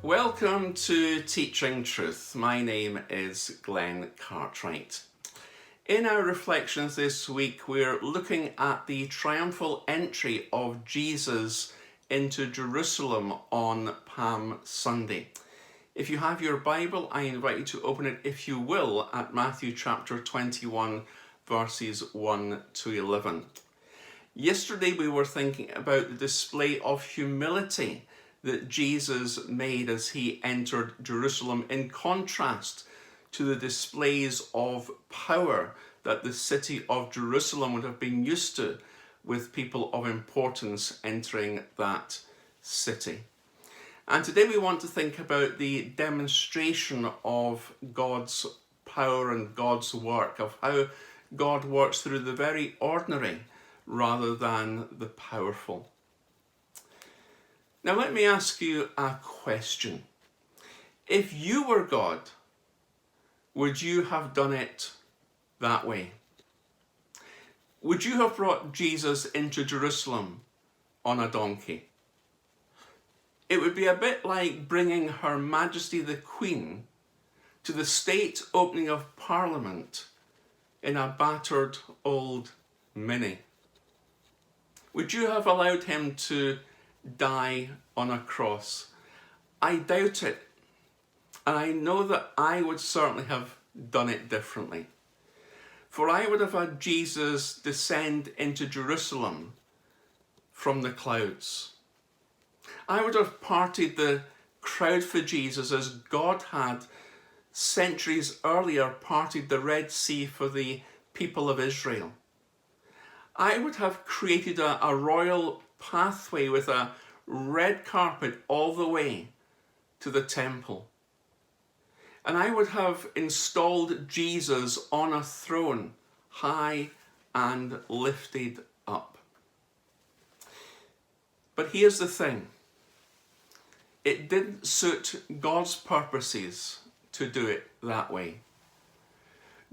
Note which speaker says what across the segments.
Speaker 1: Welcome to Teaching Truth. My name is Glenn Cartwright. In our reflections this week, we're looking at the triumphal entry of Jesus into Jerusalem on Palm Sunday. If you have your Bible, I invite you to open it, if you will, at Matthew chapter 21, verses 1 to 11. Yesterday we were thinking about the display of humility that Jesus made as he entered Jerusalem, in contrast to the displays of power that the city of Jerusalem would have been used to with people of importance entering that city. And today we want to think about the demonstration of God's power and God's work, of how God works through the very ordinary rather than the powerful. Now let me ask you a question. If you were God, would you have done it that way? Would you have brought Jesus into Jerusalem on a donkey? It would be a bit like bringing Her Majesty the Queen to the state opening of Parliament in a battered old Mini. Would you have allowed him to die on a cross? I doubt it. And I know that I would certainly have done it differently. For I would have had Jesus descend into Jerusalem from the clouds. I would have parted the crowd for Jesus as God had centuries earlier parted the Red Sea for the people of Israel. I would have created a royal pathway with a red carpet all the way to the temple. And I would have installed Jesus on a throne, high and lifted up. But here's the thing. It didn't suit God's purposes to do it that way.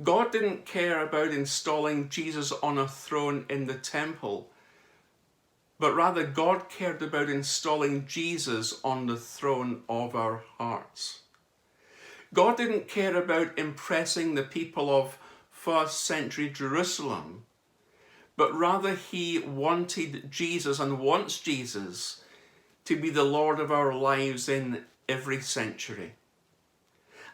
Speaker 1: God didn't care about installing Jesus on a throne in the temple, but rather God cared about installing Jesus on the throne of our hearts. God didn't care about impressing the people of first century Jerusalem, but rather he wanted Jesus and wants Jesus to be the Lord of our lives in every century.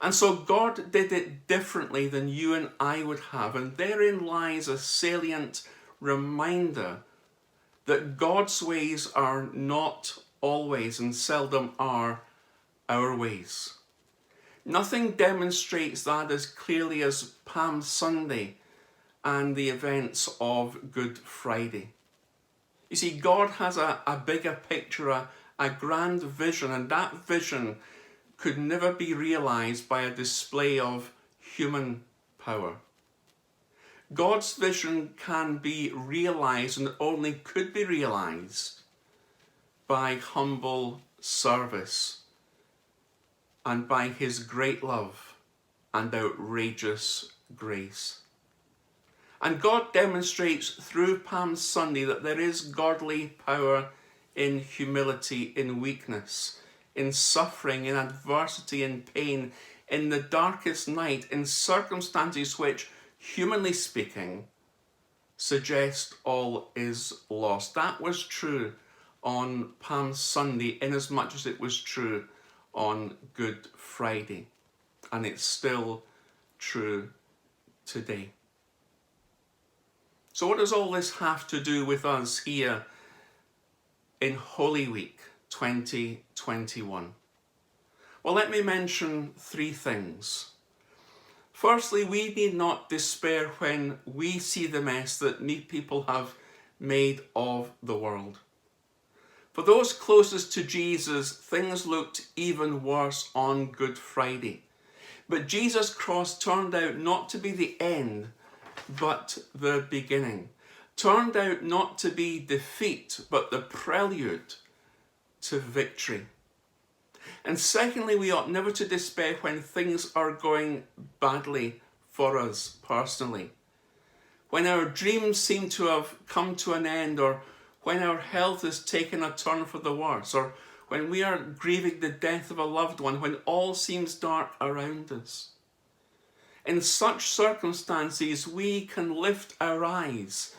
Speaker 1: And so God did it differently than you and I would have, and therein lies a salient reminder that God's ways are not always and seldom are our ways. Nothing demonstrates that as clearly as Palm Sunday and the events of Good Friday. You see, God has a bigger picture, a grand vision, and that vision could never be realized by a display of human power. God's vision can be realized and only could be realized by humble service and by his great love and outrageous grace. And God demonstrates through Palm Sunday that there is godly power in humility, in weakness, in suffering, in adversity, in pain, in the darkest night, in circumstances which, humanly speaking, suggest all is lost. That was true on Palm Sunday, inasmuch as it was true on Good Friday, and it's still true today. So what does all this have to do with us here in Holy Week 2021? Well, let me mention three things. Firstly, we need not despair when we see the mess that people have made of the world. For those closest to Jesus, things looked even worse on Good Friday. But Jesus' cross turned out not to be the end, but the beginning. Turned out not to be defeat, but the prelude to victory. And secondly, we ought never to despair when things are going badly for us personally. When our dreams seem to have come to an end, or when our health has taken a turn for the worse, or when we are grieving the death of a loved one, when all seems dark around us. In such circumstances, we can lift our eyes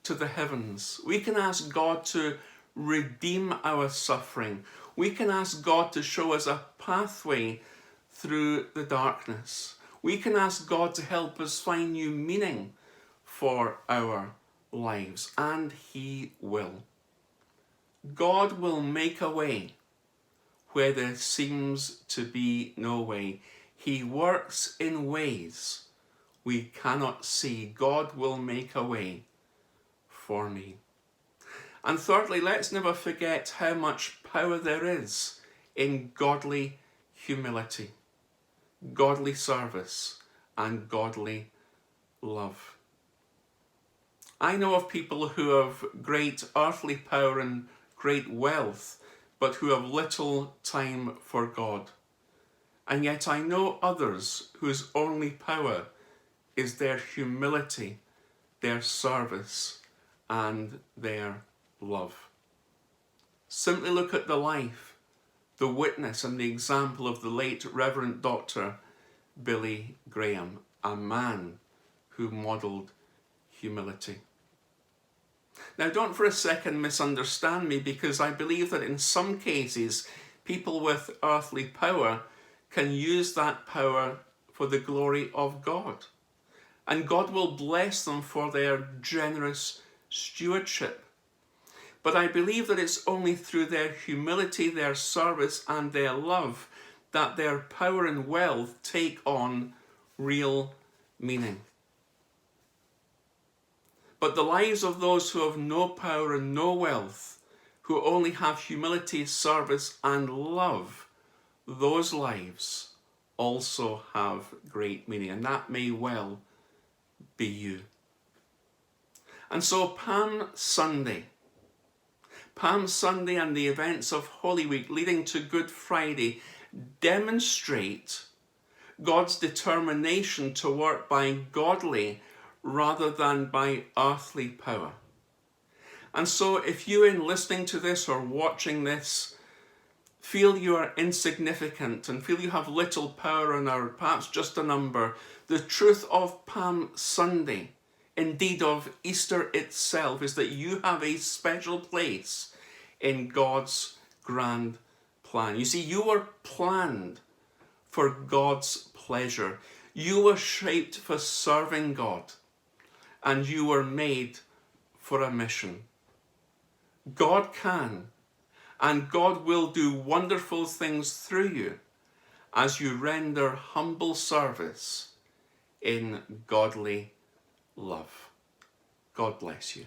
Speaker 1: to the heavens. We can ask God to redeem our suffering. We can ask God to show us a pathway through the darkness. We can ask God to help us find new meaning for our lives, and He will. God will make a way where there seems to be no way. He works in ways we cannot see. God will make a way for me. And thirdly, let's never forget how much power there is in godly humility, godly service, and godly love. I know of people who have great earthly power and great wealth, but who have little time for God. And yet I know others whose only power is their humility, their service, and their love. Simply look at the life, the witness, and the example of the late Reverend Dr. Billy Graham, a man who modelled humility. Now, don't for a second misunderstand me, because I believe that in some cases, people with earthly power can use that power for the glory of God. And God will bless them for their generous stewardship. But I believe that it's only through their humility, their service, and their love that their power and wealth take on real meaning. But the lives of those who have no power and no wealth, who only have humility, service, and love, those lives also have great meaning, and that may well be you. And so Palm Sunday and the events of Holy Week leading to Good Friday demonstrate God's determination to work by godly rather than by earthly power. And so if you, in listening to this or watching this, feel you are insignificant and feel you have little power and are perhaps just a number, the truth of Palm Sunday, indeed of Easter itself, is that you have a special place in God's grand plan. You see, you were planned for God's pleasure. You were shaped for serving God, and you were made for a mission. God can and God will do wonderful things through you as you render humble service in godly love. God bless you.